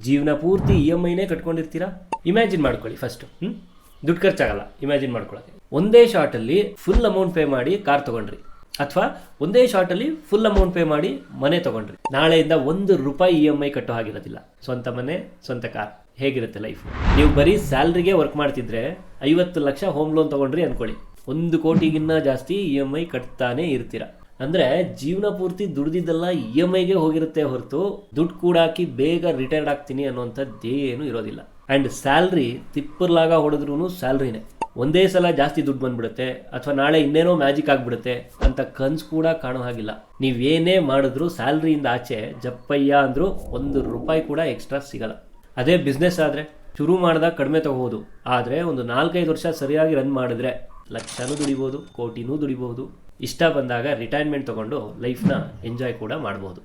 ಜೀವನ ಪೂರ್ತಿ EMIನೇ ಕಟ್ಕೊಂಡಿರ್ತೀರಾ? ಇಮ್ಯಾಜಿನ್ ಮಾಡ್ಕೊಳ್ಳಿ ಫಸ್ಟ್. ದುಡ್ಡು ಖರ್ಚಾಗಲ್ಲ, ಇಮ್ಯಾಜಿನ್ ಮಾಡ್ಕೊಳ್ಳೋಕೆ. ಒಂದೇ ಶಾರ್ಟಲ್ಲಿ ಫುಲ್ ಅಮೌಂಟ್ ಪೇ ಮಾಡಿ ಕಾರ್ ತೊಗೊಂಡ್ರಿ, ಅಥವಾ ಒಂದೇ ಶಾರ್ಟಲ್ಲಿ ಫುಲ್ ಅಮೌಂಟ್ ಪೇ ಮಾಡಿ ಮನೆ ತೊಗೊಂಡ್ರಿ. ನಾಳೆಯಿಂದ ₹1 EMI ಕಟ್ಟೋ ಹಾಗಿರೋದಿಲ್ಲ. ಸ್ವಂತ ಮನೆ, ಸ್ವಂತ ಕಾರ್, ಹೇಗಿರುತ್ತೆ ಲೈಫ್? ನೀವು ಬರೀ ಸ್ಯಾಲ್ರಿಗೆ ವರ್ಕ್ ಮಾಡ್ತಿದ್ರೆ 50 ಲಕ್ಷ ಹೋಮ್ ಲೋನ್ ತೊಗೊಂಡ್ರಿ ಅನ್ಕೊಳ್ಳಿ, 1 ಕೋಟಿಗಿನ್ನ ಜಾಸ್ತಿ EMI ಕಟ್ತಾನೆ ಇರ್ತೀರ. ಅಂದರೆ ಜೀವನ ಪೂರ್ತಿ ದುಡ್ದಿದ್ದೆಲ್ಲ EMIಗೆ ಹೋಗಿರುತ್ತೆ ಹೊರತು ದುಡ್ಡು ಕೂಡ ಹಾಕಿ ಬೇಗ ರಿಟೈರ್ಡ್ ಆಗ್ತೀನಿ ಅನ್ನೋಂಥದ್ದೇನು ಇರೋದಿಲ್ಲ. ಆ್ಯಂಡ್ ಸ್ಯಾಲ್ರಿ ತಿಪ್ಪರ್ಲಾಗ ಹೊಡೆದ್ರೂ ಸ್ಯಾಲ್ರಿನೇ. ಒಂದೇ ಸಲ ಜಾಸ್ತಿ ದುಡ್ಡು ಬಂದ್ಬಿಡುತ್ತೆ, ಅಥವಾ ನಾಳೆ ಇನ್ನೇನೋ ಮ್ಯಾಜಿಕ್ ಆಗಿಬಿಡುತ್ತೆ ಅಂತ ಕನ್ಸು ಕೂಡ ಕಾಣೋ ಹಾಗಿಲ್ಲ. ನೀವೇನೇ ಮಾಡಿದ್ರು ಸ್ಯಾಲ್ರಿಯಿಂದ ಆಚೆ ಜಪ್ಪಯ್ಯ ಅಂದರೂ ₹1 ಕೂಡ ಎಕ್ಸ್ಟ್ರಾ ಸಿಗಲ್ಲ. ಅದೇ ಬಿಸ್ನೆಸ್ ಆದರೆ ಶುರು ಮಾಡಿದಾಗ ಕಡಿಮೆ ತಗೋಬೋದು, ಆದರೆ ಒಂದು 4-5 ವರ್ಷ ಸರಿಯಾಗಿ ರನ್ ಮಾಡಿದ್ರೆ ಲಕ್ಷನೂ ದುಡಿಬೋದು, ಕೋಟಿನೂ ದುಡಿಬೋದು. ಇಷ್ಟ ಬಂದಾಗ ರಿಟೈರ್ಮೆಂಟ್ ತೊಗೊಂಡು ಲೈಫ್ನ ಎಂಜಾಯ್ ಕೂಡ ಮಾಡ್ಬೋದು.